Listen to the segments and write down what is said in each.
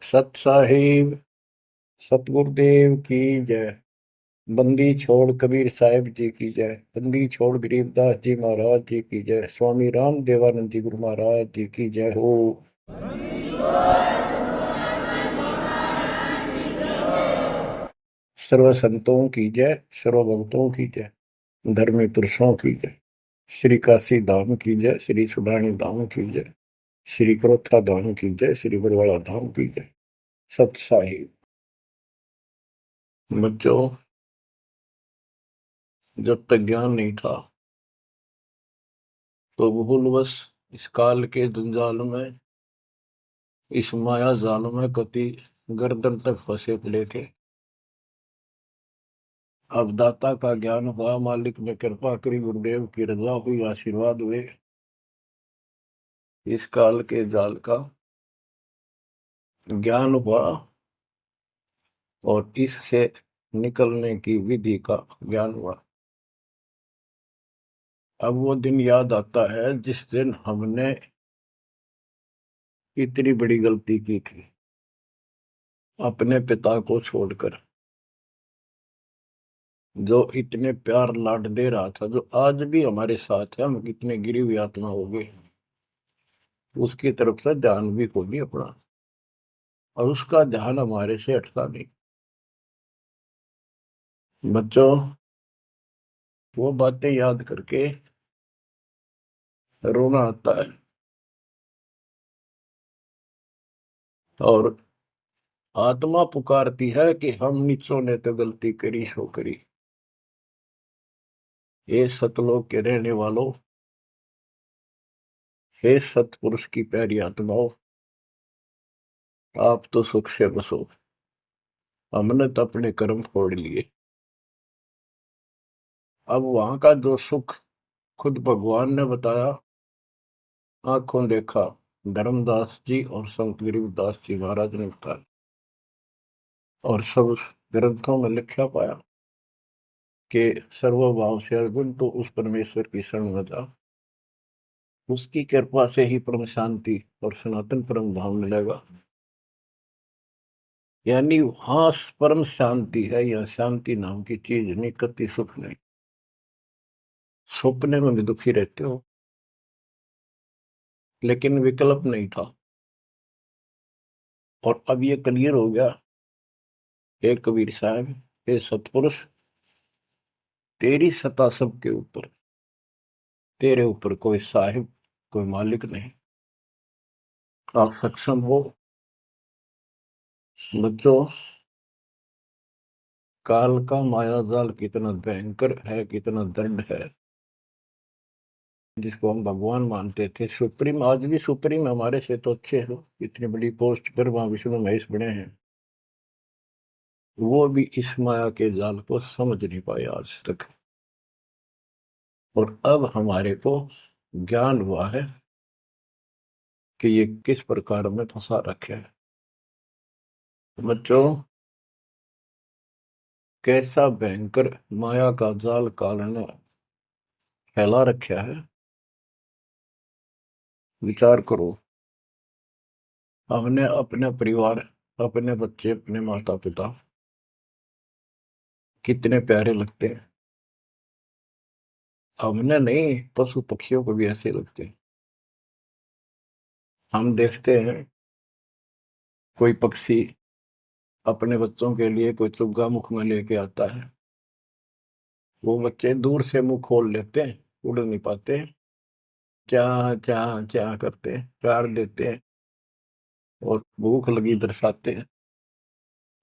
सत साहिब सतगुरुदेव की जय। बंदी छोड़ कबीर साहिब जी की जय। बंदी छोड़ गरीबदास जी महाराज जी की जय। स्वामी राम देवानंद जी गुरु महाराज जी की जय हो। सर्व संतों की जय, सर्व भक्तों की जय, धर्मी पुरुषों की जय। श्री काशी धाम की जय, श्री सुडानी धाम की जय, श्री क्रोथा धाम की जय, श्री बरवाड़ा धाम की जय। सत साहिब। बच्चों, जब तक ज्ञान नहीं था तो भूलवश इस काल के जंजाल में, इस माया जाल में कति गर्दन तक फंसे पड़े थे। अब दाता का ज्ञान हुआ, मालिक ने कृपा करी, गुरुदेव की रजा हुई, आशीर्वाद हुए। इस काल के जाल का ज्ञान हुआ और इससे निकलने की विधि का ज्ञान हुआ। अब वो दिन याद आता है जिस दिन हमने इतनी बड़ी गलती की थी, अपने पिता को छोड़कर, जो इतने प्यार लाड दे रहा था, जो आज भी हमारे साथ है। हम कितने गिरी हुई आत्मा हो गए, उसकी तरफ से ध्यान भी खो दिया अपना, और उसका ध्यान हमारे से हटता नहीं। बच्चों, वो बातें याद करके रोना आता है। और आत्मा पुकारती है कि हम नीचों ने तो गलती करी सो करी। हे सतलोक के रहने वालों, हे सतपुरुष की प्यारी आत्माओं, आप तो सुख से बसो। हमने तो अपने कर्म फोड़ लिए। अब वहां का जो सुख खुद भगवान ने बताया, आंखों देखा, धर्मदास जी और संत गरीबदास जी महाराज ने बताया, और सब ग्रंथों में लिखा पाया कि सर्वभाव से अर्जुन तो उस परमेश्वर की शरण में जा, उसकी कृपा से ही परम शांति और सनातन परम धाम मिलेगा। यानी वहां परम शांति है, या शांति नाम की चीज नहीं, कति सुख नहीं। सपने में भी दुखी रहते हो, लेकिन विकल्प नहीं था। और अब ये क्लियर हो गया। हे कबीर साहब, हे सतपुरुष, तेरी सत्ता सबके ऊपर, तेरे ऊपर कोई साहिब, कोई मालिक नहीं। आप सक्षम हो। बच्चों, काल का माया जाल कितना भयंकर है, कितना दंड है। जिसको हम भगवान मानते थे, सुप्रीम, आज भी सुप्रीम हमारे से तो अच्छे हो, इतनी बड़ी पोस्ट पर वहां विष्णु महेश बने हैं, वो भी इस माया के जाल को समझ नहीं पाए आज तक। और अब हमारे को ज्ञान हुआ है कि ये किस प्रकार में फंसा रखे है। बच्चों, कैसा भयंकर माया का जाल काल ने फैला रखा है, विचार करो। हमने अपने परिवार, अपने बच्चे, अपने माता पिता कितने प्यारे लगते हैं। हमने नहीं, पशु पक्षियों को भी ऐसे लगते हैं। हम देखते हैं कोई पक्षी अपने बच्चों के लिए कोई चुग्गा मुख में लेके आता है, वो बच्चे दूर से मुंह खोल लेते हैं, उड़ नहीं पाते, क्या क्या क्या करते हैं, प्यार देते हैं और भूख लगी दर्शाते हैं।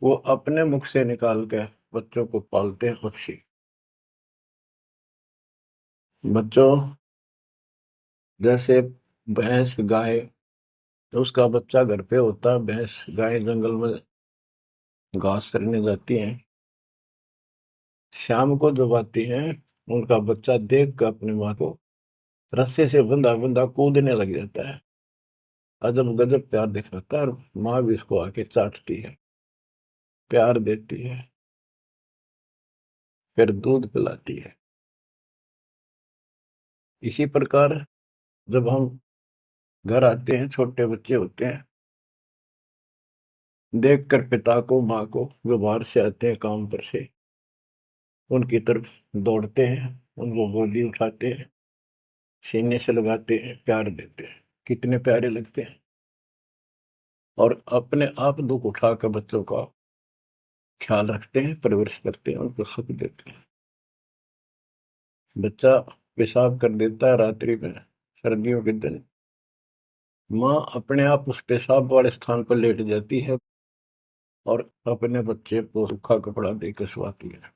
वो अपने मुख से निकाल के बच्चों को पालते हैं पक्षी। बच्चों, जैसे भैंस गाय, उसका बच्चा घर पे होता है, भैंस गाय जंगल में घास चरने जाती हैं, शाम को जब आती हैं, उनका बच्चा देख कर अपनी माँ को रस्से से बंधा बंधा कूदने लग जाता है। अजब गजब प्यार दिखाता है, और माँ भी इसको आके चाटती है, प्यार देती है, फिर दूध पिलाती है। इसी प्रकार जब हम घर आते हैं, छोटे बच्चे होते हैं, देखकर पिता को माँ को जो बाहर से आते हैं काम पर से, उनकी तरफ दौड़ते हैं, उनको गोदी उठाते हैं, सीने से लगाते हैं, प्यार देते हैं, कितने प्यारे लगते हैं। और अपने आप दुख उठाकर बच्चों का ख्याल रखते हैं, परवरिश करते हैं, उनको सुख देते हैं। बच्चा पेशाब कर देता है रात्रि में, सर्दियों के दिन, माँ अपने आप उस पेशाब वाले स्थान पर लेट जाती है और अपने बच्चे को सूखा कपड़ा देकर सुलाती है।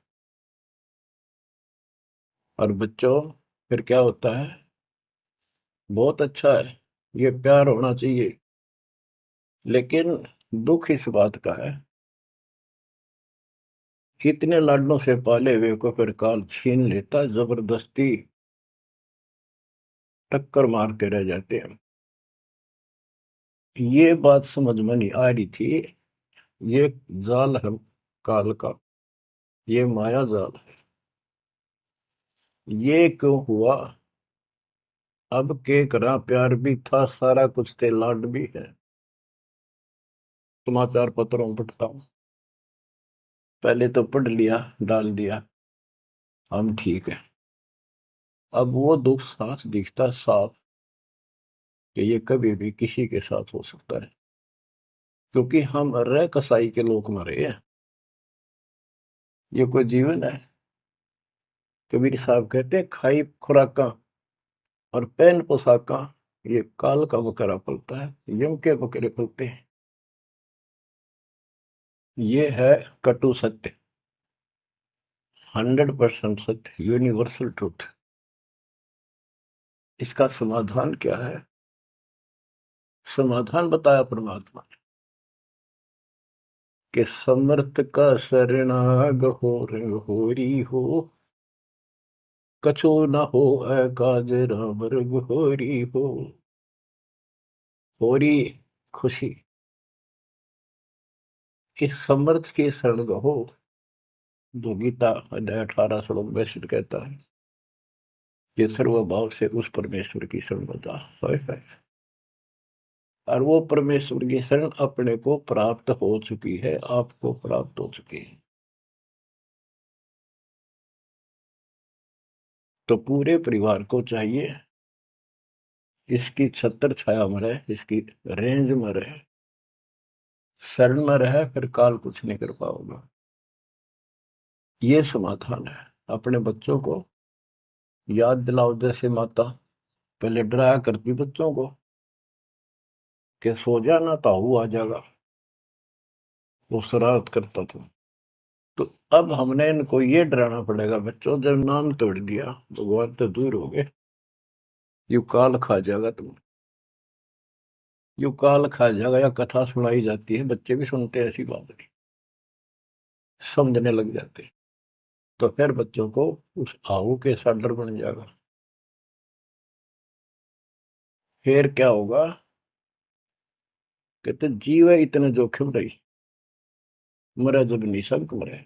और बच्चों, फिर क्या होता है? बहुत अच्छा है, ये प्यार होना चाहिए। लेकिन दुख इस बात का है, इतने लाडों से पाले हुए को फिर काल छीन लेता, जबरदस्ती टक्कर मारते रह जाते हैं। ये बात समझ में नहीं आ रही थी। ये जाल है काल का, ये माया जाल है। ये क्यों हुआ? अब के करा, प्यार भी था, सारा कुछ थे, लाड भी है। समाचार पत्रों में पढ़ता हूं, पहले तो पढ़ लिया, डाल दिया, हम ठीक है। अब वो दुख साफ दिखता साफ कि ये कभी भी किसी के साथ हो सकता है, क्योंकि हम रह कसाई के लोग मरे हैं। ये कोई जीवन है? कबीर साहब कहते हैं, खाई खुराका और पहन पोशाका, ये काल का बकरा पलता है, यम के बकरे पलते हैं। ये है कटु सत्य, 100% सत्य, यूनिवर्सल ट्रूथ। इसका समाधान क्या है? समाधान बताया परमात्मा ने कि समर्थ का शरणाग हो होरी हो, कछु न हो है काज राम रग होरी हो। होरी खुशी, इस समर्थ की शरण हो, जो गीता अध्याय 18 श्लोक 62 कहता है कि सर्वभाव से उस परमेश्वर की शरण बता है। और वो परमेश्वर की शरण अपने को प्राप्त हो चुकी है, आपको प्राप्त हो चुकी है। तो पूरे परिवार को चाहिए इसकी छत्र छाया में रहे, इसकी रेंज में रहे, शरण में रहे, फिर काल कुछ नहीं कर पाओगे। ये समाधान है। अपने बच्चों को याद दिलाओ, जैसे माता पहले डराया करती बच्चों को कि सो जाना ताऊ आ जाएगा, वो शरारत करता था। तो अब हमने इनको ये डराना पड़ेगा, बच्चों जब नाम तोड़ दिया भगवान तो दूर हो गए, यू काल खा जाएगा तुम, यू काल खा जाएगा। या कथा सुनाई जाती है, बच्चे भी सुनते हैं, ऐसी बात नहीं, समझने लग जाते हैं। तो फिर बच्चों को उस आहू के साथ डर बन जाएगा। फिर क्या होगा? कहते जीव है इतने जोखिम रही, मरे जब निशंक मरे।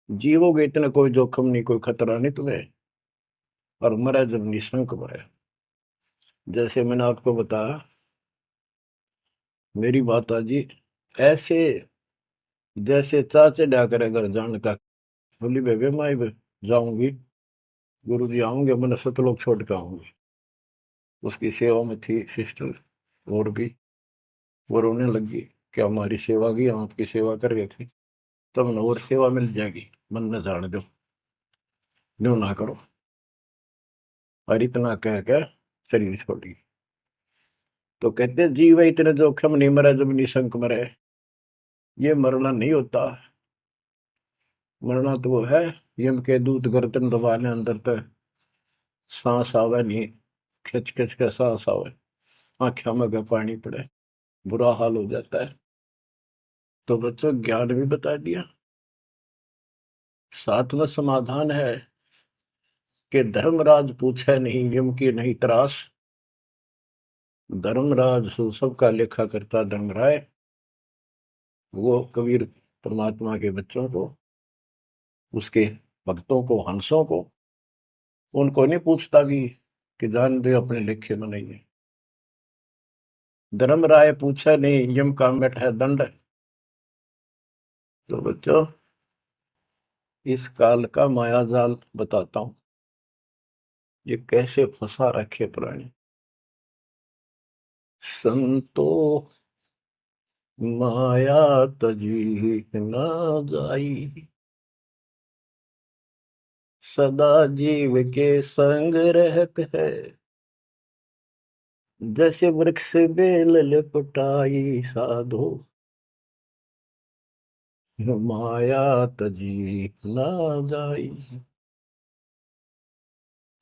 जीवोगे इतना कोई जोखिम नहीं, कोई खतरा नहीं तुम्हें, और मरे जब निशंक मरे। जैसे मैंने आपको बताया, मेरी माता जी ऐसे जैसे चाचे डा करे घर जाने का, बोली बेबे मैं जाऊंगी, गुरु जी आऊंगे, मैंने सतलोक छोड़ के आऊंगी। उसकी सेवा में थी सिस्टर और भी, वो रोने लगी कि हमारी सेवा की, हम आपकी सेवा कर रहे थे, तब न और सेवा मिल जाएगी, मन न जाने दो, न्यू ना करो। और इतना कह कर शरीर छोड़ी। तो कहते जीव इतने जोखिम नहीं, मरे जब निशंक मरे। ये मरना नहीं होता, मरना तो वो है, यम के दूत गर्दन दबाने अंदर तक सांस आवे नहीं, खिंच खिंच के सांस आवे, आंखों में का पानी पड़े, बुरा हाल हो जाता है। तो बच्चों ज्ञान भी बता दिया। सातवां समाधान है कि धर्मराज पूछे नहीं, यम की नहीं त्रास। धर्मराज सबका लेखा करता धर्मराय, वो कबीर परमात्मा के बच्चों को, उसके भक्तों को, हंसों को, उनको नहीं पूछता भी कि जान दे अपने लेखे में नहीं है। धर्मराय पूछा नहीं, यम का मिट है दंड। तो बच्चों, इस काल का माया जाल बताता हूं, ये कैसे फंसा रखे प्राणी। संतो माया तजी न जाई, सदा जीव के संग रहत है, जैसे वृक्ष बेल लिपटाई साधो, माया तजी न जाई।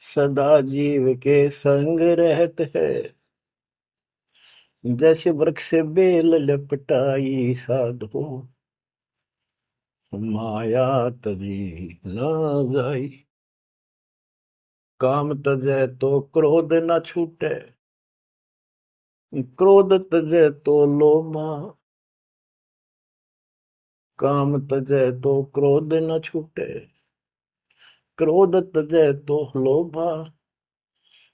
सदा जीव के संग रहत है, जैसे वृक्ष बेल लिपटाई साधो, माया तजी न जाई। काम तजै तो क्रोध न छूटे, क्रोध तजै तो लोभा। काम तजै तो क्रोध न छूटे, क्रोध तजै तो लोभा।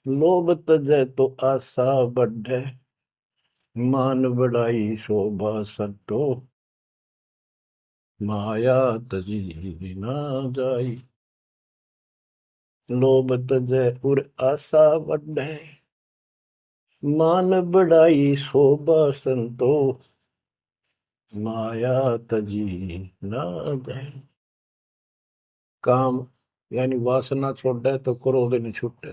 लोभ तजै तो आशा बढ़े, मान बढ़ाई शोभा सतो, माया तजी न जाई। लोभ तजै उर आशा बढ़े, मान बढ़ाई शोभा संतो, माया तजी न जाई। काम यानी वासना छोड़े तो क्रोध नहीं छूटे,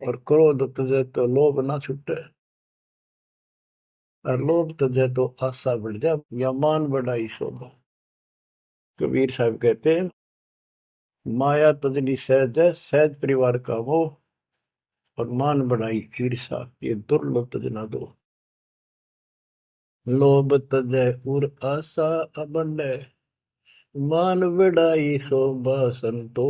और क्रोध तजे तो लोभ ना छूटे, और लोभ तजे तो आशा बढ़ जाए या मान बढ़ाई शोभा। कबीर साहब कहते हैं, माया तजनी सहज है, सहज परिवार का वो, और मान बढ़ाई ईर्षा, ये दुर्लभ तजना दो। लोभ तजे उर आशा अबंडे, मान बढ़ाई शोभा संतो,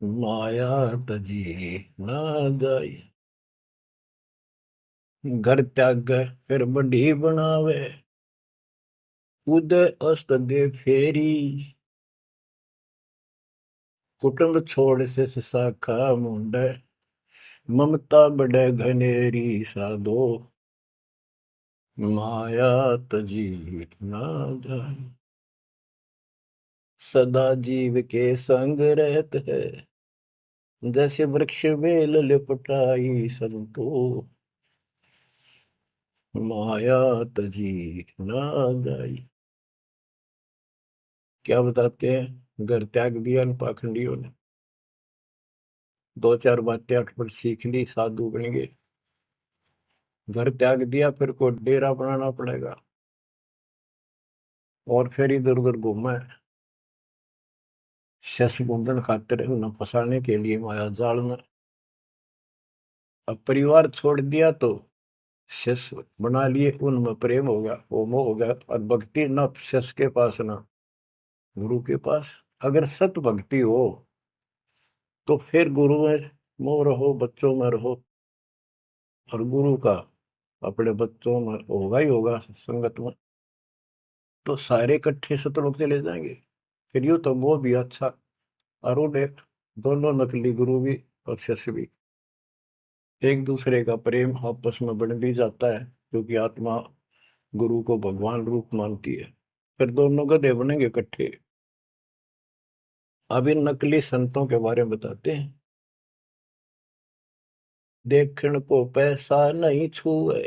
माया तजी ना जाई। घर त्याग फिर बढ़ी बनावे, उदय अस्त दे फेरी। कुटुंब छोड़ से शाखा मुंडे, ममता बढ़े घनेरी साधो, माया तजी ना जाए। सदा जीव के संग रहत है, जैसे वृक्ष बेल लिपटाई संतो, माया तजी ना जाई। क्या बताते हैं, घर त्याग दिया पाखंडियों ने, दो चार बातें अटपट सीख ली, साधु बन गए। घर त्याग दिया, फिर को डेरा बनाना पड़ेगा, और फिर इधर उधर घूमा, शस ढूंढन खातिर उन्हें फंसाने के लिए माया जाल में। अब परिवार छोड़ दिया तो शस बना लिए, उनमें प्रेम हो गया, वो मोह हो गया, और भक्ति न शस के पास ना गुरु के पास। अगर सत भक्ति हो तो फिर गुरु में मोह रहो, बच्चों में रहो, और गुरु का अपने बच्चों में होगा ही होगा संगत में, तो सारे इकट्ठे सतलोक चले जाएंगे। फिर यूं तो वो भी अच्छा, और उन्हें दोनों नकली गुरु भी और शिष्य भी, एक दूसरे का प्रेम आपस में बढ़ भी जाता है, क्योंकि आत्मा गुरु को भगवान रूप मानती है। फिर दोनों गधे बनेंगे इकट्ठे। अब इन नकली संतों के बारे में बताते हैं। देखण को पैसा नहीं छुए,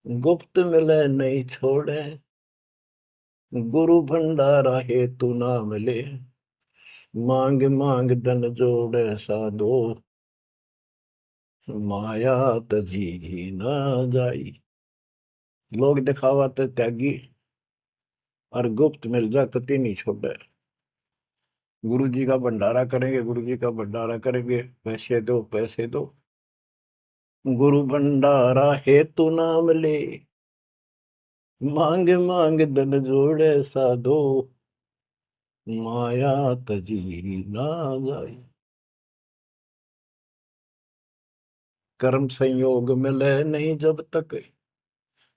गुप्त मिले नहीं छोड़े, गुरु भंडारा हेतु ना मिले, मांग मांग धन जोड़े साधो, माया तजी ना जाई। लोग दिखावा तो त्यागी, और गुप्त मिल जाए तो नहीं छोड़े। गुरु जी का भंडारा करेंगे, गुरु जी का भंडारा करेंगे, पैसे दो पैसे दो, गुरु भंडारा हेतु ना मिले, मांग मांग धन जोड़े साधो, माया तजी ना जाई। कर्म संयोग मिले नहीं जब तक,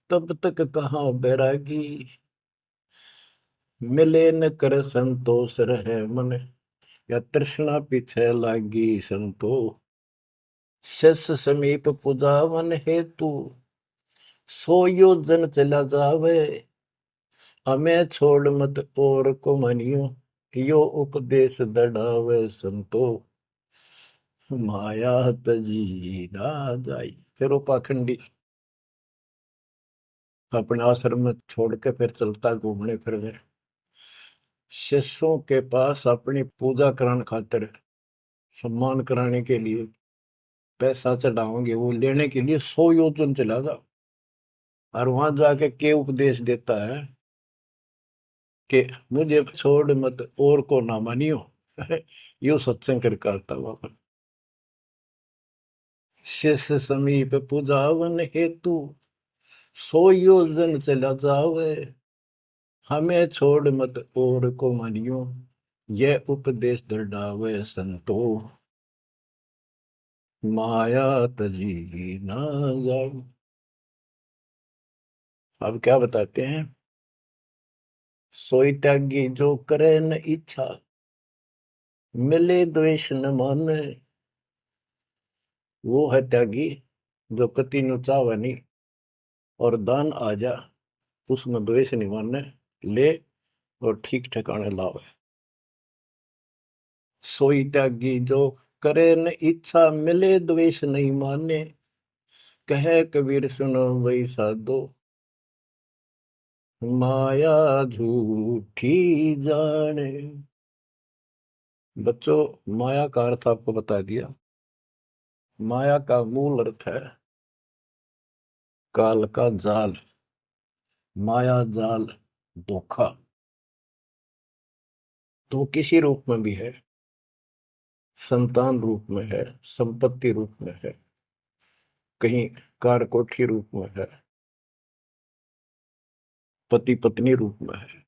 तब तक कहाँ बैरागी, मिले न कर संतोष रहे मन, या तृष्णा पीछे लागी संतो, शिष समीप पुजावन हेतु, सो योजन चला जावे। हमें छोड़ मत और को मनियो, यो उपदेश दढ़ावे संतो। माया तजी ना जाई। फिर वो पाखंडी अपने आश्रम में छोड़ के फिर चलता घूमने फिरने, शिष्यों के पास अपनी पूजा कराने खातिर, सम्मान कराने के लिए, पैसा चढ़ाओगे वो लेने के लिए 100 योजन चला जा। और वहां जाके के उपदेश देता है कि मुझे छोड़ मत और को ना मानियो। यो सत्संग करके आता वहां पर। शिष्य समीप पूजावन हेतु, 100 योजन चला जावे। हमें छोड़ मत और को मानियो, यह उपदेश दृढ़ावे संतो। माया तजी ना जाए। अब क्या बताते हैं? सोई त्यागी जो करे न इच्छा, मिले द्वेष न माने। वो है त्यागी जो कति नु चावे नहीं, और दान आ जा उसमें द्वेष नहीं माने, ले और ठीक ठिकाने लावे। सोई त्यागी जो करे न इच्छा, मिले द्वेष नहीं माने। कहे कबीर सुनो वही साधो, माया झूठी जाने। बच्चों, माया का अर्थ आपको बता दिया। माया का मूल अर्थ है काल का जाल, माया जाल, धोखा। तो किसी रूप में भी है, संतान रूप में है, संपत्ति रूप में है, कहीं कार कोठी रूप में है, पति पत्नी रूप में है।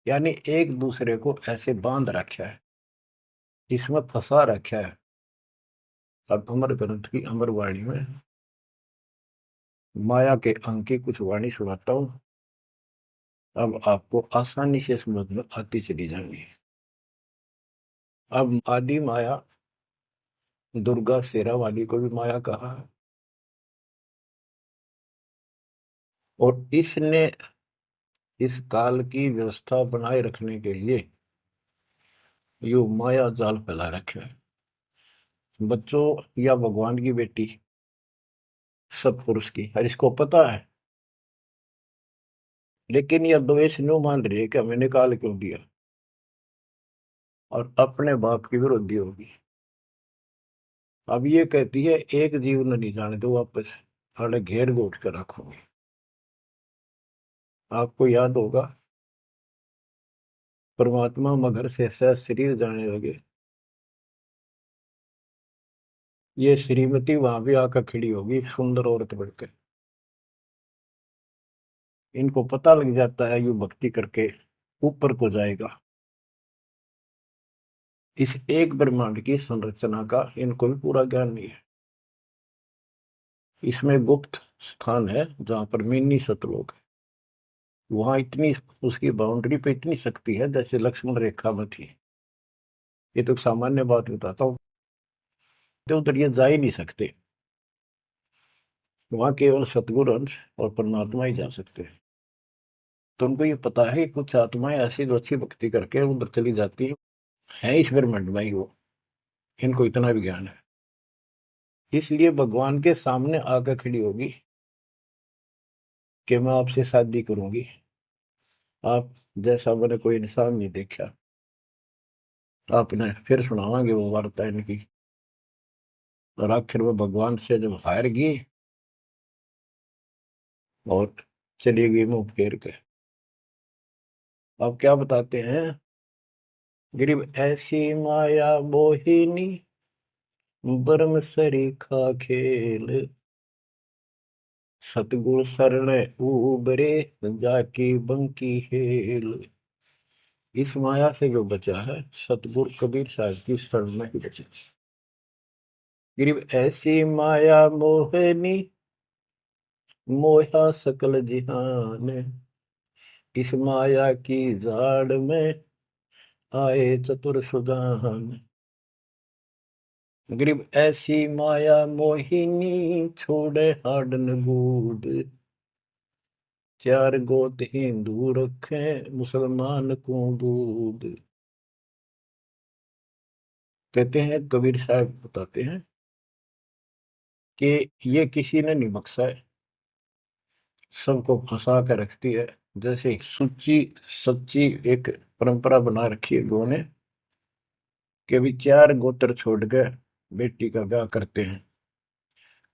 यानी एक दूसरे को ऐसे बांध रखा है, इसमें फंसा रखा है। अब अमर ग्रंथ की अमर वाणी में माया के अंक की कुछ वाणी सुनाता हूं। अब आपको आसानी से समझ में आती चली जाएंगी। अब आदि माया, दुर्गा शेरा वाली को भी माया कहा है। और इसने इस काल की व्यवस्था बनाए रखने के लिए यो माया जाल फैला रखे है। बच्चों, या भगवान की बेटी सतपुरुष की, हर इसको पता है, लेकिन यह द्वेष न्यू मान रही है कि हमें निकाल क्यों दिया, और अपने बाप की विरोधी होगी। अब ये कहती है एक जीव न नहीं जाने दो वापस, अरे घेर गोट कर रखोगे। आपको याद होगा परमात्मा मगर से सह शरीर जाने लगे, ये श्रीमती वहां भी आकर खड़ी होगी, सुंदर औरत बढ़कर। इनको पता लग जाता है यू भक्ति करके ऊपर को जाएगा। इस एक ब्रह्मांड की संरचना का इनको भी पूरा ज्ञान नहीं है। इसमें गुप्त स्थान है जहां पर मिनी सतलोक है। वहां इतनी, उसकी बाउंड्री पे इतनी शक्ति है जैसे लक्ष्मण रेखा में थी। ये तो सामान्य बात बताता हूँ, तो उधर ये जा ही नहीं सकते। वहां केवल सतगुरु अंश और परमात्मा ही जा सकते हैं। तो उनको ये पता है कि कुछ आत्माएं ऐसी जो अच्छी भक्ति करके उधर चली जाती है इस ब्रह्मांड में ही वो। इनको इतना भी ज्ञान है, इसलिए भगवान के सामने आकर खड़ी होगी कि मैं आपसे शादी करूंगी, आप जैसा मैंने कोई इंसान नहीं देखा। आपने फिर सुनावांगे वो वार्ता इनकी। और आखिर में भगवान से जब हार गई और चली गई मुंह फेर के। अब क्या बताते हैं? गरीब ऐसी माया मोहिनी, बरम सरीखा खेल। सतगुर शरण उबरे, जाकी बंकी हेल। इस माया से जो बचा है, सतगुरु कबीर साहब की शरण में ही बचा। गरीब ऐसी माया मोहनी, मोहा सकल जिहान। इस माया की जाड़ में आए चतुर सुजान। गरीब ऐसी माया मोहिनी छोड़े हाडन बूढ़, चार गोत हिंदू रखे मुसलमान को दूध। कहते हैं, कबीर साहब बताते हैं कि ये किसी ने नहीं बख्शा है, सबको फंसा कर रखती है। जैसे सुच्ची सच्ची एक परंपरा बना रखी है गुरु ने कि भी चार गोत्र छोड़ के बेटी का ब्याह करते हैं,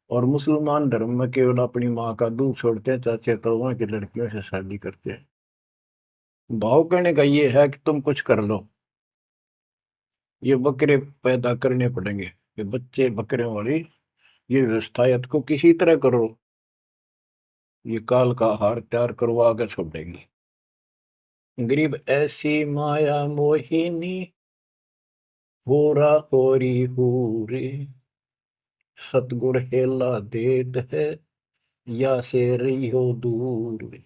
और मुसलमान धर्म में केवल अपनी माँ का दूध छोड़ते हैं, चाचे ताऊओं की लड़कियों से शादी करते हैं। भाव कहने का ये है कि तुम कुछ कर लो, ये बकरे पैदा करने पड़ेंगे, ये बच्चे बकरे वाली ये व्यवस्था या को किसी तरह करो, ये काल का हार तैयार करवा के छोड़ेंगी। गरीब ऐसी माया मोहिनी होरा होरी हूरे, सतगुर हेला देत है या से रही हो दूर।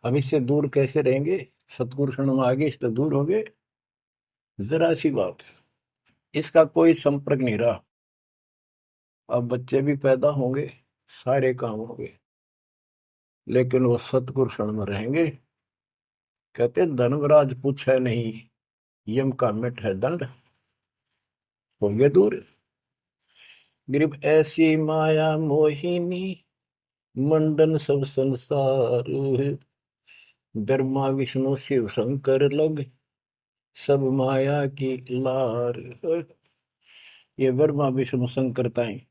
हम इससे दूर कैसे रहेंगे? सतगुरु शरण में आगे इससे दूर हो गए, जरा सी बात, इसका कोई संपर्क नहीं रहा। अब बच्चे भी पैदा होंगे, सारे काम होंगे, लेकिन वो सतगुरु शरण में रहेंगे। कहते धर्मराज पूछे नहीं, यम का मिट है दंड, होंगे दूर। गरीब ऐसी माया मोहिनी मंडन सब संसार, ब्रह्मा विष्णु शिव शंकर लग सब माया की लार। ये ब्रह्मा विष्णु शंकर ताई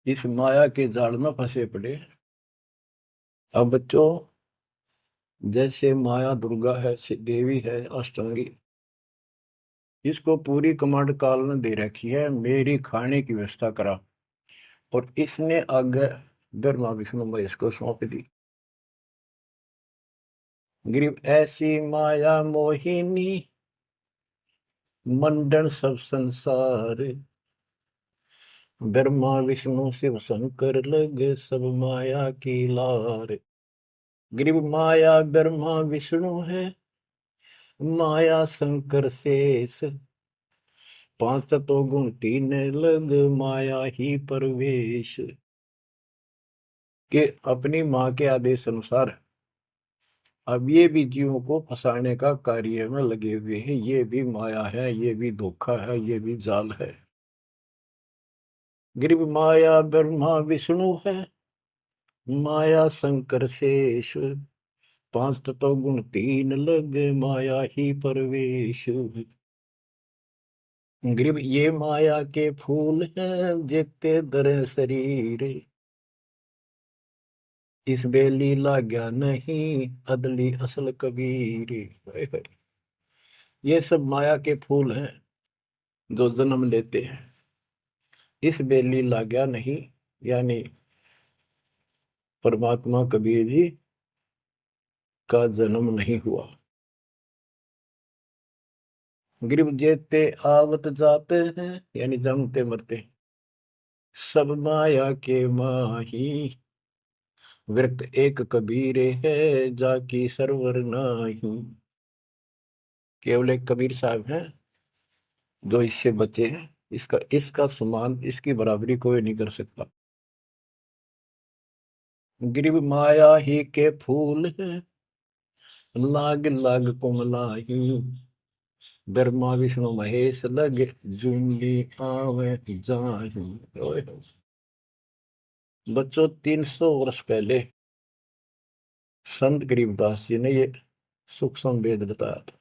इस माया के जाल में फंसे पड़े। अब बच्चों, जैसे माया दुर्गा है, देवी है अष्टांगी, इसको पूरी कमांड काल ने दे रखी है, मेरी खाने की व्यवस्था करा, और इसने आगे ब्रह्मा विष्णु महेश को सौंप दी। गरीब ऐसी माया मोहिनी मंडन सब संसार, ब्रह्मा विष्णु शिव शंकर लगे सब माया की लार। गरीब माया ब्रह्मा विष्णु है, माया शंकर शेष, पांच तत्व गुण तीन लग माया ही परवेश। के अपनी माँ के आदेश अनुसार अब ये भी जीवों को फंसाने का कार्य में लगे हुए हैं। ये भी माया है, ये भी धोखा है, ये भी जाल है। गरीब माया ब्रह्मा विष्णु है, माया शंकर शेष, पांच तत्व गुण तीन लग माया ही परवेश। गरीब ये माया के फूल हैं जेते दर शरीर, इस बेली लाग्या नहीं अदली असल कबीर। ये सब माया के फूल हैं जो जन्म लेते हैं, इस बेली लाग्या नहीं, यानी परमात्मा कबीर जी का जन्म नहीं हुआ। गरीब जेते आवत जाते हैं, यानी जन्मते मरते, सब माया के माही, व्यक्त एक कबीर है जाकी सरवर नाही। केवल एक कबीर साहब हैं जो इससे बचे हैं, इसका इसका समान, इसकी बराबरी कोई नहीं कर सकता। गरीब माया ही के फूल है, लाग लाग कुमलाही, ब्रह्मा विष्णु महेश लग जूंगी आवे जाही। बच्चों, 300 वर्ष पहले संत गरीबदास जी ने ये सूक्ष्म वेद बताया था,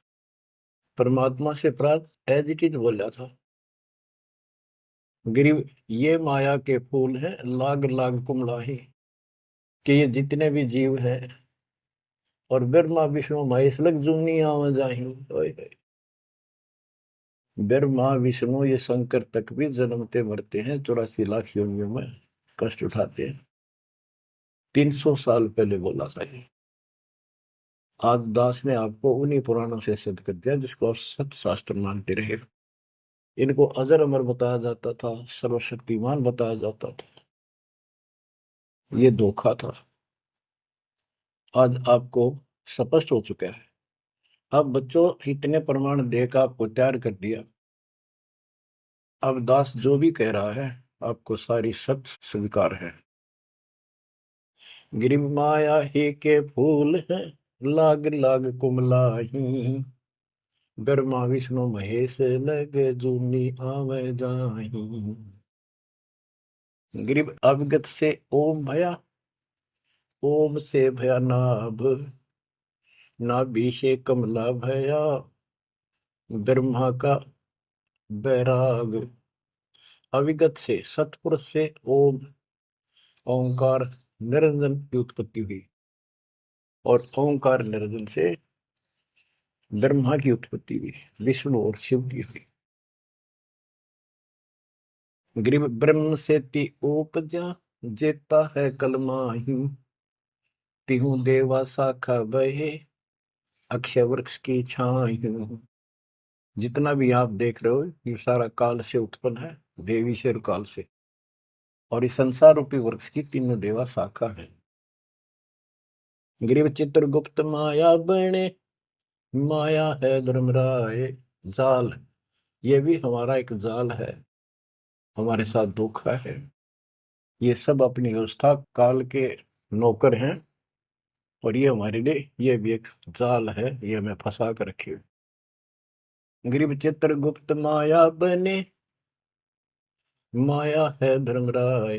परमात्मा से प्राप्त एज इट इज बोला था। गरीब ये माया के फूल हैं, लाग लाग कुमलाही, कि ये जितने भी जीव हैं, और ब्रह्मा विष्णु महेश लग जूनी आवे जाही। ब्रह्मा विष्णु ये शंकर तक भी जन्मते मरते हैं, 84 लाख योनियों में कष्ट उठाते हैं। 300 साल पहले बोला था ये। आज दास ने आपको उन्हीं पुराणों से सिद्ध कर दिया जिसको आप सत शास्त्र मानते रहे। इनको अजर अमर बताया जाता था, सर्वशक्तिमान बताया जाता था, ये धोखा था। आज आपको स्पष्ट हो चुका है। अब बच्चों, इतने प्रमाण देकर आपको तैयार कर दिया, अब दास जो भी कह रहा है आपको सारी सत्य स्वीकार है। गिरि माया ही के फूल है, लाग लाग कुमलाही, ब्रह्मा विष्णु महेश लग जूनी आवे जाही। गिरिव अवगत से ओम भया, ओम से भया नाभ, नाभि से कमला भया, ब्रह्मा का बैराग। अविगत से सतपुरुष से ओम ओंकार निरंजन की उत्पत्ति हुई, और ओंकार निरंजन से ब्रह्मा की उत्पत्ति हुई, विष्णु और शिव की हुई। ग्रीव ब्रह्म से ति उपजा, जेता है कलमाही, तिहु देवा शाखा बहे, अक्षय वृक्ष की छाई। जितना भी आप देख रहे हो ये सारा काल से उत्पन्न है, देवी से और काल से, और इस संसार रूपी वृक्ष की तीनों देवा शाखा है। ग्रीव चित्रगुप्त माया बने, माया है धर्मराय जाल, ये भी हमारा एक जाल है, हमारे साथ धोखा है। ये सब अपनी व्यवस्था काल के नौकर हैं, और ये हमारे लिए ये भी एक जाल है, ये हमें फंसा कर रखे। ग्रीव चित्रगुप्त माया बने, माया है धर्मराय,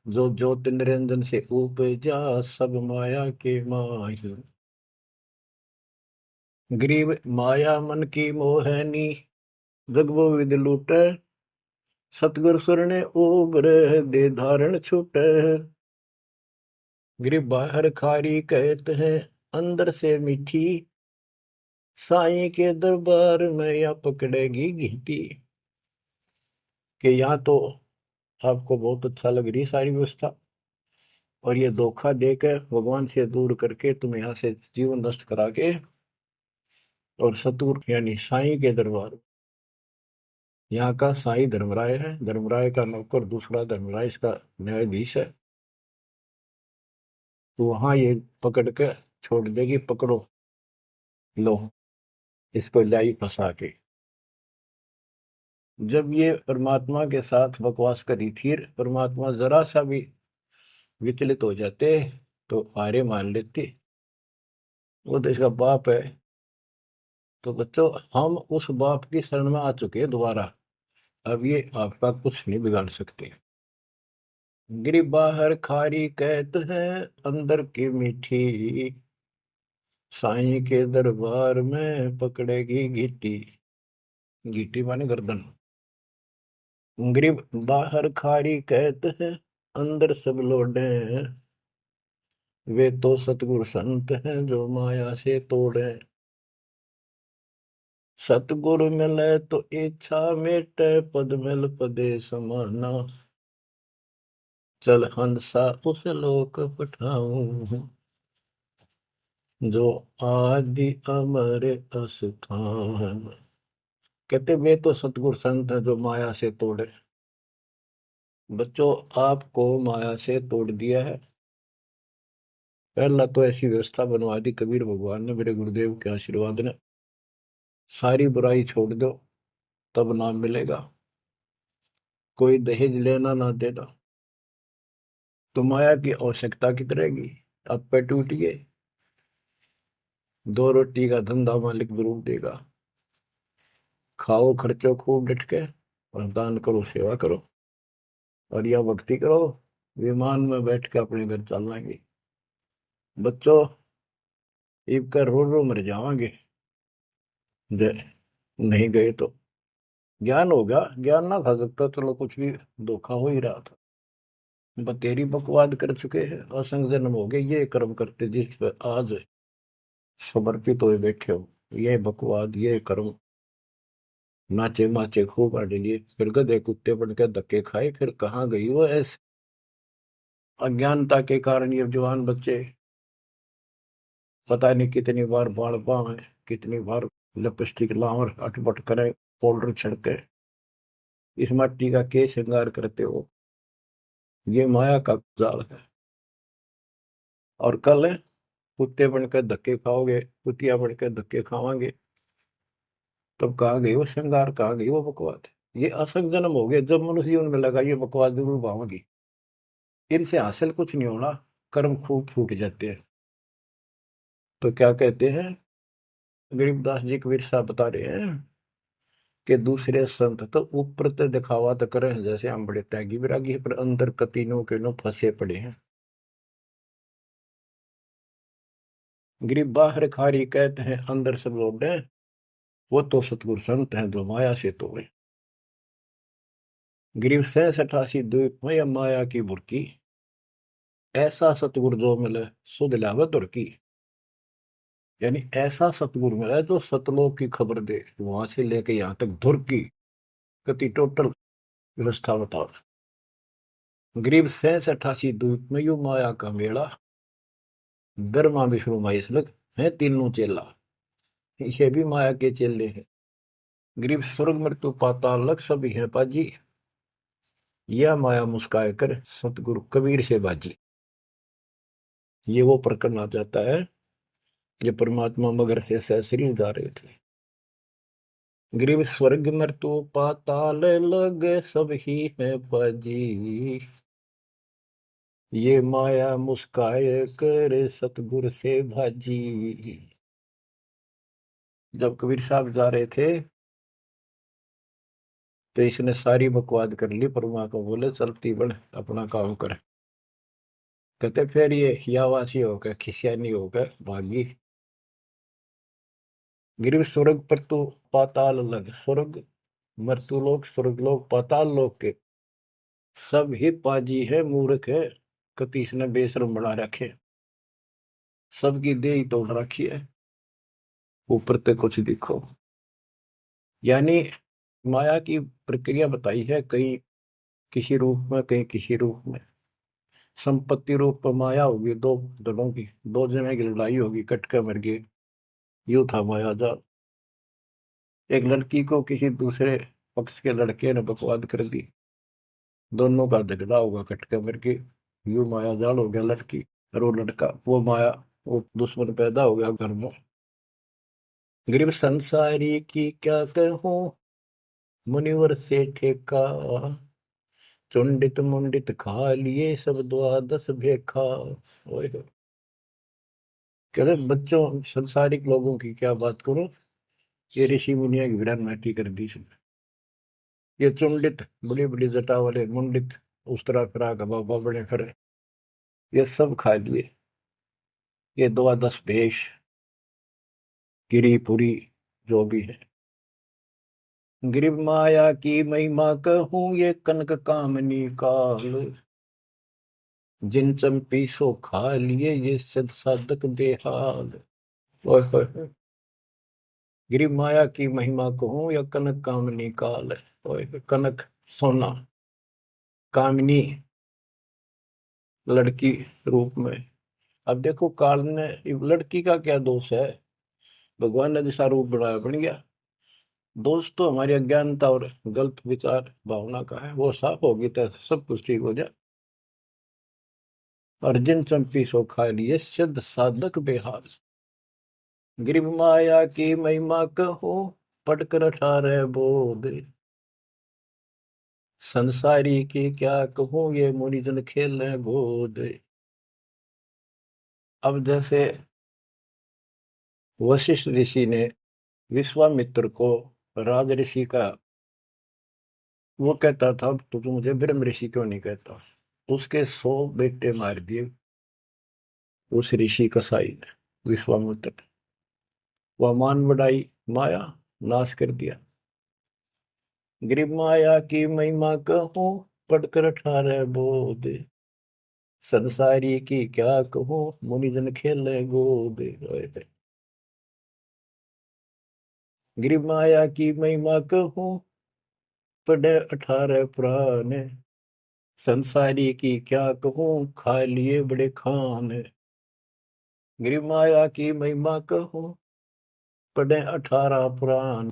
जो ज्योत निरंजन से उपजा, सब माया के माही। ग्रीव माया मन की मोहनी, जगबो विद लूटे, सतगुर सुरने उबर दे धारण छूटे। ग्रीव बाहर खारी कहते हैं, अंदर से मीठी, साईं के दरबार में या पकड़ेगी घीटी। कि यहाँ तो आपको बहुत अच्छा लग रही सारी व्यवस्था, और ये धोखा देकर भगवान से दूर करके तुम यहाँ से जीवन नष्ट करा के, और सतगुरु यानी साईं के दरबार, यहाँ का साईं धर्मराय है, धर्मराय का नौकर दूसरा धर्मराय इसका न्यायाधीश है, तो वहां ये पकड़ के छोड़ देगी, पकड़ो लो इसको लाई फंसा के। जब ये परमात्मा के साथ बकवास करी थी, परमात्मा जरा सा भी विचलित हो जाते तो हारे मान लेते, वो तो इसका बाप है। तो बच्चों हम उस बाप की शरण में आ चुके हैं दोबारा, अब ये आपका कुछ नहीं बिगाड़ सकते। गिरी बाहर खारी कहत है, अंदर की मीठी, साईं के दरबार में पकड़ेगी गीटी। गीटी माने गर्दन। ग्रीब बाहर खारी कहत है, अंदर सब लोडे, वे तो सतगुरु संत हैं जो माया से तोड़े। सतगुरु मिले तो इच्छा मेटे, पद मिल पदे समाना, चल हंसा उस लोक पठाऊं, जो आदि अमर अस्थान। कहते वे तो सतगुरु संत हैं जो माया से तोड़े। बच्चों आपको माया से तोड़ दिया है। पहला तो ऐसी व्यवस्था बनवा दी कबीर भगवान ने, मेरे गुरुदेव के आशीर्वाद ने, सारी बुराई छोड़ दो तब नाम मिलेगा, कोई दहेज लेना ना देना, तो माया की आवश्यकता कितनी रहेगी। अब पे टूटिए, दो रोटी का धंधा मालिक जरूर देगा, खाओ खर्चो खूब डट के, और दान करो सेवा करो, और यह भक्ति करो, विमान में बैठ के अपने घर चल जाएंगे। बच्चों इब कर रो रो मर जावांगे, नहीं गए तो ज्ञान होगा, ज्ञान ना था सकता, चलो कुछ भी धोखा हो ही रहा था। बतेरी बकवाद कर चुके हैं, असंग जन्म हो गए ये कर्म करते जिस पर आज समर्पित हुए बैठे हो, ये बकवाद ये कर्म, नाचे माचे खूब आड़े लिए, फिर गधे कुत्ते बन के धक्के खाए, फिर कहाँ गई वो ऐसे अज्ञानता के कारण। ये जवान बच्चे पता नहीं कितनी बार बाल पावे, कितनी बार लिपस्टिक लावर अटपट करे, पाउडर छिड़के, इस मट्टी का के श्रृंगार करते हो, ये माया का जाल है। और कल कुत्ते बनकर धक्के खाओगे, कुतिया बनकर धक्के खावांगे, तब कहाँ गई वो श्रृंगार, कहाँ गई वो बकवाद। ये असंग जन्म हो गए, जब मनुष्य जीवन में लगा ये बकवास जरूर भावोगी, इनसे हासिल कुछ नहीं होना, कर्म खूब फूट जाते हैं। तो क्या कहते हैं, गरीबदास जी कबीर साहब बता रहे हैं कि दूसरे संत तो ऊपर तो दिखावा तो करें जैसे हम बड़े त्यागी विरागी हैं, पर अंदर कतीनों के नो फंसे पड़े हैं। गरीब बाहर खारी कहते हैं, अंदर सब लौटे, वो तो सतगुरु संत हैं जो माया से तोड़े। गरीब 67 द्वीप में माया की बुरकी, ऐसा सतगुरु जो मिले सुध लावे दुर्की। यानी ऐसा सतगुरु मिला जो सतलोक की खबर दे, वहां से लेके यहाँ तक धुर की गति टोटल व्यवस्था बताओ। गरीब 67 द्वीप में यू माया का मेला, ब्रह्मा विष्णु महेश लग है तीनों चेला, ये भी माया के चेले हैं। गरीब स्वर्ग मृत्यु पाताल लग सभी है पाजी, यह माया मुस्काए कर सतगुरु कबीर से बाजी। ये वो प्रकरण आ जाता है जो परमात्मा मगर से सहसरी जा रहे थे। गरीब स्वर्ग मृत्यु पाताल लग सब ही है बाजी, ये माया मुस्काए कर सतगुरु से भाजी। जब कबीर साहब जा रहे थे तो इसने सारी बकवाद कर ली, परमात्मा बोले चलती बढ़ अपना काम कर। कहते फिर ये हियावासी होकर खिसियानी होकर भागी। गिरव स्वर्ग पर तो पाताल लग, स्वर्ग मृत्यु लोक स्वर्ग लोक पाताल लोक के सब ही पाजी है मूर्ख है, कतीस ने बेशरम बना रखे, सबकी दे ही तोड़ रखी है, ऊपर तक कुछ दिखो। यानी माया की प्रक्रिया बताई है, कहीं किसी रूप में कहीं किसी रूप में। संपत्ति रूप में माया होगी, दो दलों की, दो जने की लड़ाई होगी, कट के मर गए, यूं था माया जाल। एक लड़की को किसी दूसरे पक्ष के लड़के ने बकवाद कर दी, दोनों का झगड़ा होगा, कट के मर गए, यूं माया जाल हो गया लड़की और वो लड़का, वो माया, वो दुश्मन पैदा हो गया घर में। गरीब संसारी की क्या कहूं, मुनिवर से ठेका, चुंडित मुंडित खा लिए सब द्वादश भेखा। ओए होए। कह रहे बच्चों संसारिक लोगों की क्या बात करूं, ये ऋषि मुनिया की विरान माटी कर दी इसने। ये चुंडित बड़ी बड़ी जटा वाले मुंडित उस तरह फिरा का बाबा बड़े फिरे, ये सब खा लिए, ये द्वादश भेष गिरी पुरी जो भी है। गिरिव माया की महिमा कहूं, ये कनक कामनी काल, जिन चंपी सो खा लिए ये सिद्ध साधक बेहाल। ओए होए होए। गिरिव माया की महिमा कहूं या कनक कामनी काल, ओए होए, कनक सोना, कामनी लड़की रूप में। अब देखो काल ने, लड़की का क्या दोष है, भगवान ने जैसा रूप बनाया बन गया। दोष तो हमारी अज्ञानता और गलत विचार भावना का है, वो साफ होगी तो सब कुछ ठीक हो जाए। अर्जुन चंपी सो खा लिए सिद्ध साधक बेहाल। गिरिव माया की महिमा कहो, पटकर 18 बोध, संसारी की क्या कहूं ये मुनिजन खेल गोद। अब जैसे वशिष्ठ ऋषि ने विश्वामित्र को राज ऋषि का, वो कहता था तो तू मुझे ब्रह्म ऋषि क्यों नहीं कहता, उसके 100 बेटे मार दिए उस ऋषि कसाई ने, विश्वामित्र। वह मान बढ़ाई माया, नाश कर दिया। गिरिव माया की महिमा कहूं, पढ़कर 18 बोध, संसारी की क्या कहूं मुनिजन खेले गोद। गिरिव माया की महिमा कहूं, पढ़े 18 पुराण, संसारी की क्या कहूं खा लिए बड़े खान। गिरिव माया की महिमा कहूं, पढ़े 18 पुराण,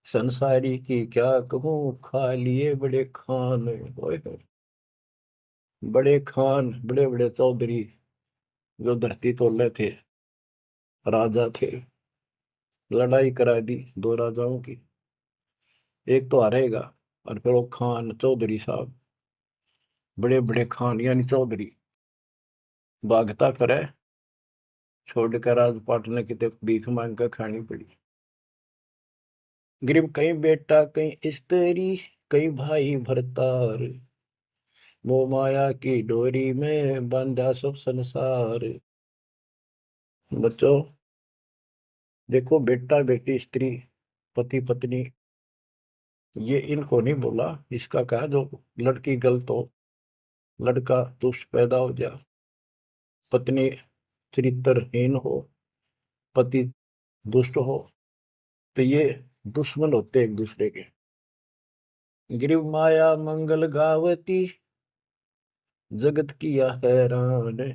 संसारी की क्या कहूं खा लिए बड़े खान। ओए होए। बड़े खान, बड़े बड़े चौधरी जो धरती तोले थे, राजा थे, लड़ाई करा दी दो राजाओं की, एक तो हारेगा, और फिर वो खान चौधरी साहब, बड़े बड़े खान यानी चौधरी, भागता करे, छोड़कर राजपाट ने कितने भीख मांग कर खानी पड़ी। गरीब कहीं बेटा कहीं स्त्री, कहीं भाई भरतार, वो माया की डोरी में बांधा सब संसार। बच्चों देखो, बेटा बेटी स्त्री पति पत्नी, ये इनको नहीं बोला। इसका कहा जो लड़की गलत हो, लड़का दुष्ट पैदा हो जा, पत्नी चरित्रहीन हो, पति दुष्ट हो, तो ये दुश्मन होते एक दूसरे के। गिरिव माया मंगल गावती, जगत किया हैरान,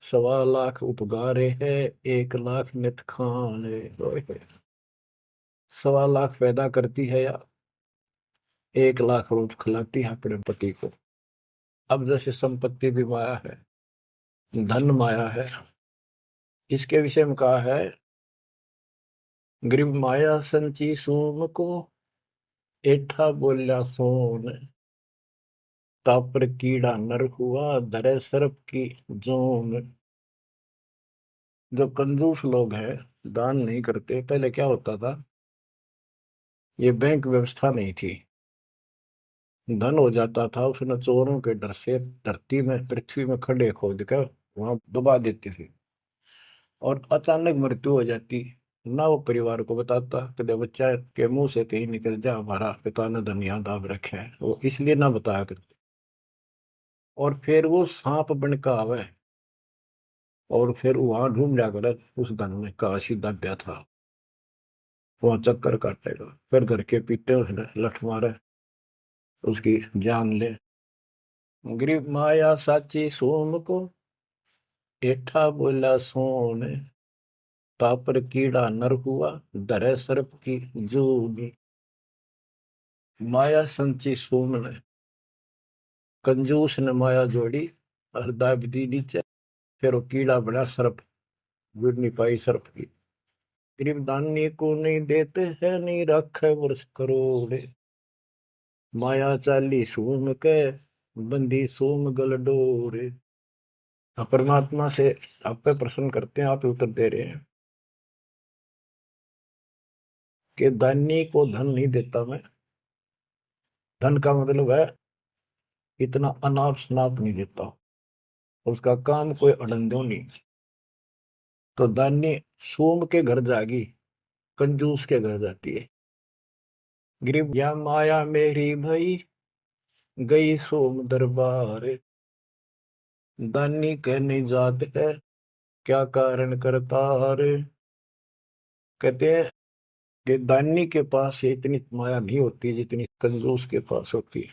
1.25 लाख उपगारे है, 1 लाख नित खान। 1.25 लाख पैदा करती है या 1 लाख रोज खिलाती है अपने पति को। अब जैसे संपत्ति भी माया है, धन माया है, इसके विषय में कहा है, गरीब माया संची सोम को, एठा बोल्या सोन, तापर कीड़ा नर हुआ, धरे सर्प की जोन। जो कंजूस लोग हैं, दान नहीं करते, पहले क्या होता था, ये बैंक व्यवस्था नहीं थी, धन हो जाता था उसने चोरों के डर से धरती में पृथ्वी में खड्डे खोद कर वहां दबा देते थे, और अचानक मृत्यु हो जाती, ना वो परिवार को बताता, कदे बच्चा के मुंह से कहीं निकल जा हमारा पिता ने धन यहाँ दाब रखे है, वो इसलिए ना बताया करते। और फिर वो सांप बन का आवे, और फिर वहां ढूंढ जाकर उस धन में काशी दब्या था, वहां चक्कर काटेगा, फिर घर के पीटे उसने लठ मारे, उसकी जान ले। गरीब माया साची सोम को, एठा बोला सोन, तापर कीड़ा नर हुआ, धरे सर्प की जूनी। माया संची सोम ने, कंजूस ने माया जोड़ी और दाब दी नीचे, फिर वो कीड़ा बना सर्प, जुड़ नहीं पाई सर्प की। गरीब दानी को नहीं देते है, नहीं रखे वर्ष करोड़, माया चाली सोम के, बंदी सोम गल डोरे। परमात्मा से आप पे प्रश्न करते हैं, आप उत्तर दे रहे हैं कि दानी को धन नहीं देता मैं। धन का मतलब है इतना अनाप शनाप नहीं देता, उसका काम कोई अड़ंदो नहीं। तो दानी सोम के घर जागी, कंजूस के घर जाती है। गरीब या माया मेरी भई, गई सोम दरबार, दानी कहने जात है, क्या कारण करता रे। कहते हैं कि दानी के पास इतनी माया नहीं होती जितनी कंजूस के पास होती है।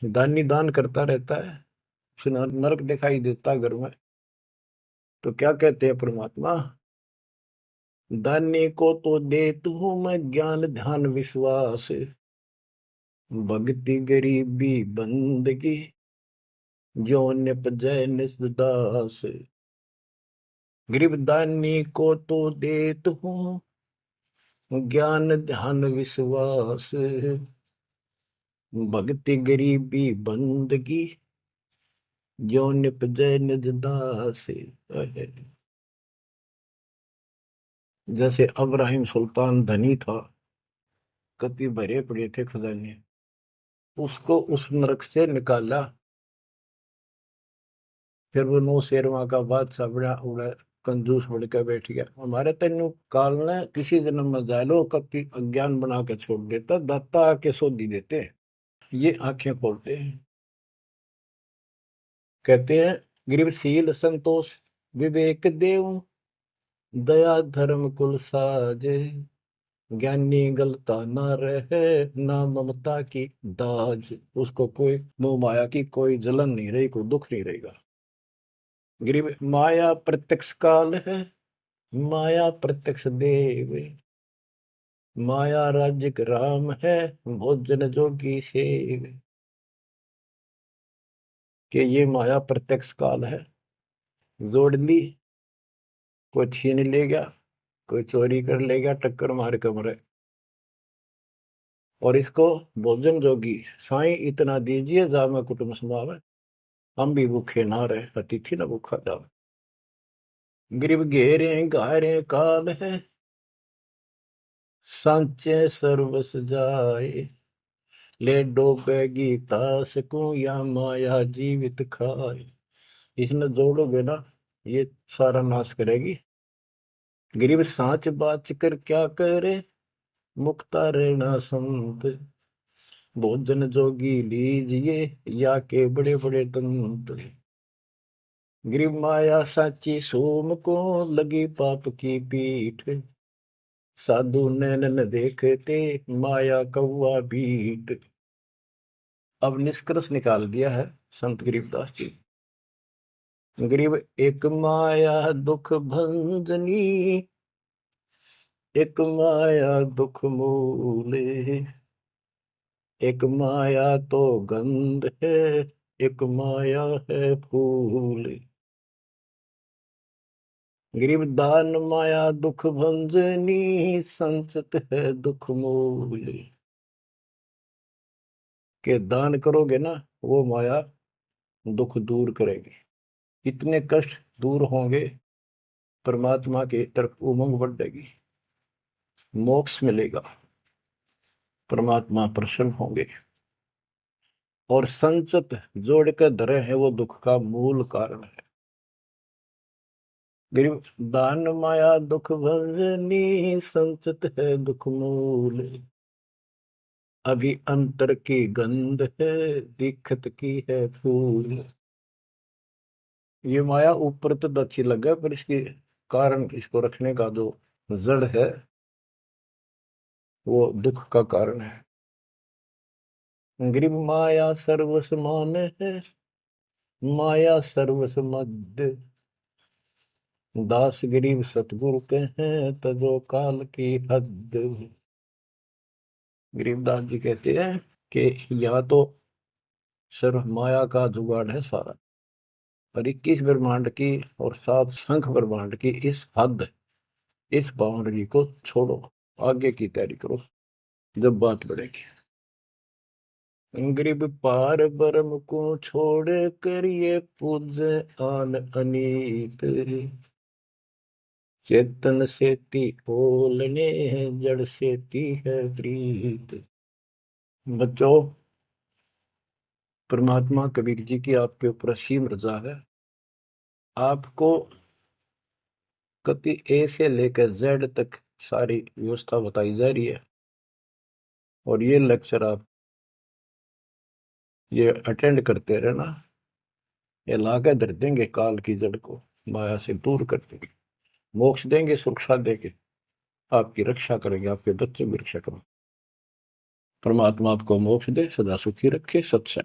दानी दान करता रहता है, उसे नरक दिखाई देता घर में, तो क्या कहते हैं परमात्मा, दानी को तो देता हूं मैं ज्ञान ध्यान विश्वास, भक्ति गरीबी बंदगी, जो निपजय निसदास। गरीब दानी को तो देत हूँ ज्ञान ध्यान विश्वास, भक्ति गरीबी बंदगी, जो निपजय निज दास। जैसे अब्राहिम सुल्तान धनी था, कति भरे पड़े थे खजाने, उसको उस नरक से निकाला, फिर वो नौ शेरवा का बादशाह बड़ा उड़ा, कंजूस बढ़कर बैठ गया। हमारे तेन काल ने किसी जन्म में जालो कति अज्ञान बना के छोड़ देता, दाता आके सोधी देते, ये आंखें खोलते हैं। कहते हैं गिरशील संतोष विवेक देव, दया धर्म कुल साजे, ज्ञानी गलता ना रहे, ना ममता की दाज। उसको कोई मोह माया की कोई जलन नहीं रही, कोई दुख नहीं रहेगा। गरीब माया प्रत्यक्ष काल है, माया प्रत्यक्ष देव, माया राज्य राम है, भोजन जोगी सेव। कि ये माया प्रत्यक्ष काल है, जोड़ ली, कोई छीन ले गया, कोई चोरी कर ले गया, टक्कर मार के मरे। और इसको भोजन जोगी साईं इतना दीजिए जामे कुटुंब समावे, हम भी भूखे ना रहे अतिथि न भूखा जावे। गरीब घेरे घारे काल है, सांचे सर्वस जाए, ले डोबेगी तास को या माया जीवित खाए। इसने जोड़ोगे ना ये सारा नाश करेगी। गरीब सांच बाच कर क्या करे, मुक्ता रहना संत, भोजन जोगी लीजिए या के बड़े बड़े दंत। गरीब माया साची सोम को लगी पाप की पीठ, साधु नैन न देखते माया कौआ बीट। अब निष्कर्ष निकाल दिया है संत गरीबदास जी। गरीब एक माया दुख भंजनी, एक माया दुख मूले, एक माया तो गंध है, एक माया है फूल। गरीब दान माया दुख भंजनी, संचत है दुख मूल। के दान करोगे ना वो माया दुख दूर करेगी, इतने कष्ट दूर होंगे, परमात्मा की तरफ उमंग बढ़ेगी, मोक्ष मिलेगा, परमात्मा प्रसन्न होंगे। और संचत जोड़ कर धरे है वो दुख का मूल कारण है। गरीब दान माया दुख भंजनी, संचत है दुख मूल। अभी अंतर की गंध है, दिखत की है फूल। ये माया ऊपर तो अच्छी लगे पर इसके कारण, इसको रखने का जो जड़ है वो दुख का कारण है। गरीब माया सर्वस मान है, माया सर्वस मध्य, दास गरीब सतगुरु के हैं तजो काल की हद। गरीबदास जी कहते हैं कि या तो सर्व माया का जुगाड़ है सारा, और 21 ब्रह्मांड की और 7 संख ब्रह्मांड की इस हद, इस बाउंड्री को छोड़ो, आगे की तैयारी करो जब बात बढ़ेगी। गरीब पार ब्रह्म को छोड़ कर ये पूज आन अनीत, चेतन सेती ओलने जड़ सेती है प्रीत। बच्चों, परमात्मा कबीर जी की आपके ऊपर असीम रजा है। आपको कति ए से लेकर जेड तक सारी व्यवस्था बताई जा रही है, और ये लेक्चर आप ये अटेंड करते रहना, ये लाके धर देंगे काल की जड़ को, माया से दूर कर देंगे, मोक्ष देंगे, सुरक्षा देंगे, आपकी रक्षा करेंगे, आपके बच्चों की रक्षा करेंगे। परमात्मा आपको मोक्ष दे, सदा सुखी रखे। सत्संग।